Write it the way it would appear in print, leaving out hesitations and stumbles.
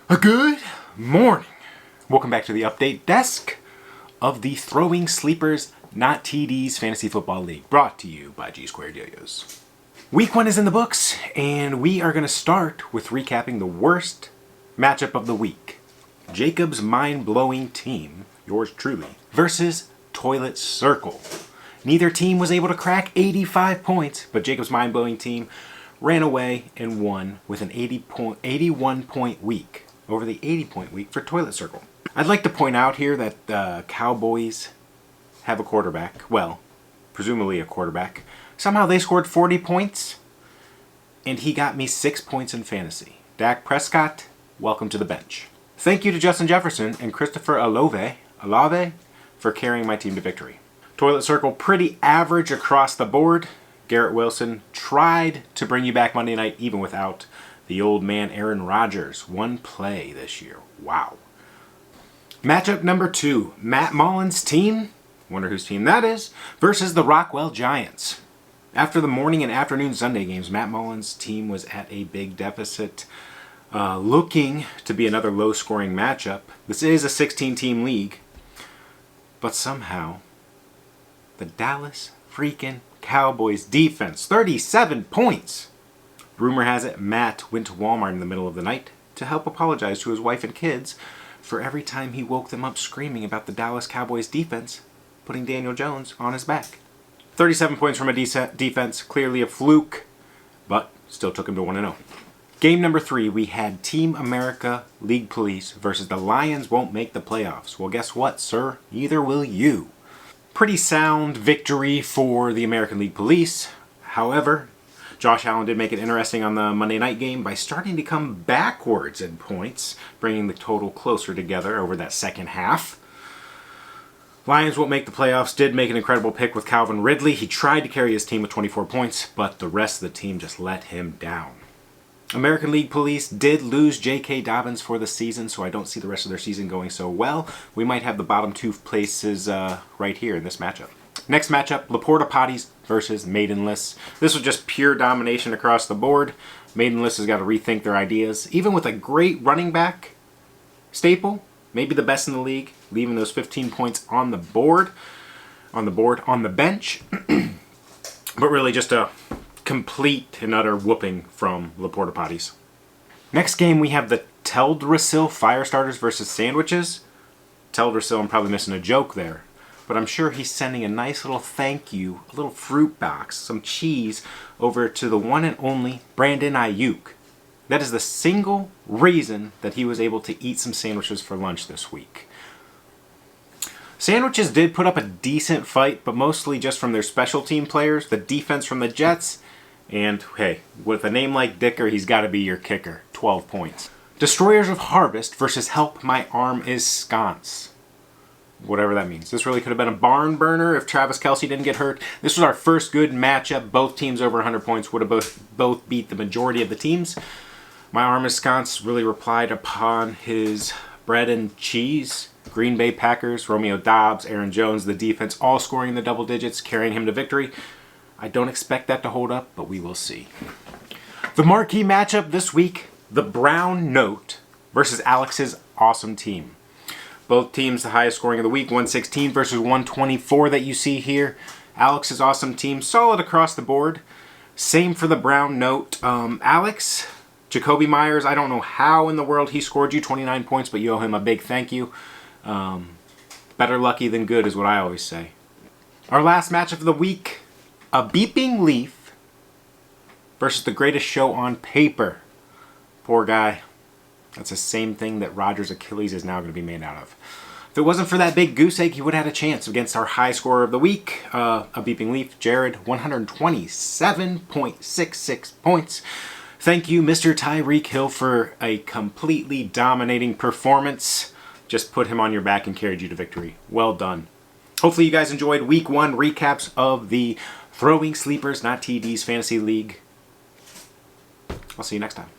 Good morning. Welcome back to the update desk of the Throwing Sleepers Not TDs Fantasy Football League, brought to you by G Squared Yo-Yos. Week 1 is in the books, and we are going to start with recapping the worst matchup of the week. Jacob's mind-blowing team, yours truly, versus Toilet Circle. Neither team was able to crack 85 points, but Jacob's mind-blowing team ran away and won with an 81-point week over the 80-point week for Toilet Circle. I'd like to point out here that the Cowboys have a quarterback. Well, presumably a quarterback. Somehow they scored 40 points, and he got me 6 points in fantasy. Dak Prescott, welcome to the bench. Thank you to Justin Jefferson and Christopher Olave for carrying my team to victory. Toilet Circle, pretty average across the board. Garrett Wilson tried to bring you back Monday night even without the old man Aaron Rodgers. One play this year. Wow. Matchup number 2. Matt Mullen's team, wonder whose team that is, versus the Rockwell Giants. After the morning and afternoon Sunday games, Matt Mullen's team was at a big deficit, looking to be another low-scoring matchup. This is a 16-team league, but somehow the Dallas freaking Cowboys defense, 37 points. Rumor has it Matt went to Walmart in the middle of the night to help apologize to his wife and kids for every time he woke them up screaming about the Dallas Cowboys defense putting Daniel Jones on his back. 37 points from a decent defense, clearly a fluke, but still took him to 1-0. Game number 3, we had Team America League Police versus the Lions won't make the playoffs. Well, guess what, sir? Neither will you. Pretty sound victory for the American League Police. However, Josh Allen did make it interesting on the Monday night game by starting to come backwards in points, bringing the total closer together over that second half. Lions won't make the playoffs, did make an incredible pick with Calvin Ridley. He tried to carry his team with 24 points, but the rest of the team just let him down. American League Police did lose J.K. Dobbins for the season, so I don't see the rest of their season going so well. We might have the bottom 2 places right here in this matchup. Next matchup, Laporta Potties versus Maidenless. This was just pure domination across the board. Maidenless has got to rethink their ideas. Even with a great running back staple, maybe the best in the league, leaving those 15 points on the bench. But really just a complete and utter whooping from Laporta Potties. Next game, we have the Teldrassil Firestarters versus Sandwiches. Teldrassil, I'm probably missing a joke there, but I'm sure he's sending a nice little thank you, a little fruit box, some cheese, over to the one and only Brandon Ayuk. That is the single reason that he was able to eat some sandwiches for lunch this week. Sandwiches did put up a decent fight, but mostly just from their special team players, the defense from the Jets, and hey, with a name like Dicker, he's got to be your kicker. 12 points. Destroyers of Harvest versus Help My Arm Is Sconce. Whatever that means. This really could have been a barn burner if Travis Kelce didn't get hurt. This was our first good matchup. Both teams over 100 points would have both beat the majority of the teams. My Arm Is Sconce really replied upon his bread and cheese. Green Bay Packers, Romeo Doubs, Aaron Jones, the defense, all scoring in the double digits, carrying him to victory. I don't expect that to hold up, but we will see. The marquee matchup this week, the Brown Note versus Alex's awesome team. Both teams the highest scoring of the week, 116 versus 124 that you see here. Alex's awesome team, solid across the board. Same for the Brown Note. Alex, Jacoby Myers, I don't know how in the world he scored you 29 points, but you owe him a big thank you. Better lucky than good is what I always say. Our last matchup of the week, a Beeping Leaf versus the greatest show on paper. Poor guy. That's the same thing that Rodgers' Achilles is now going to be made out of. If it wasn't for that big goose egg, he would have had a chance against our high scorer of the week, a Beeping Leaf, Jared, 127.66 points. Thank you, Mr. Tyreek Hill, for a completely dominating performance. Just put him on your back and carried you to victory. Well done. Hopefully you guys enjoyed Week 1 recaps of the Throwing Sleepers Not TDs Fantasy League. I'll see you next time.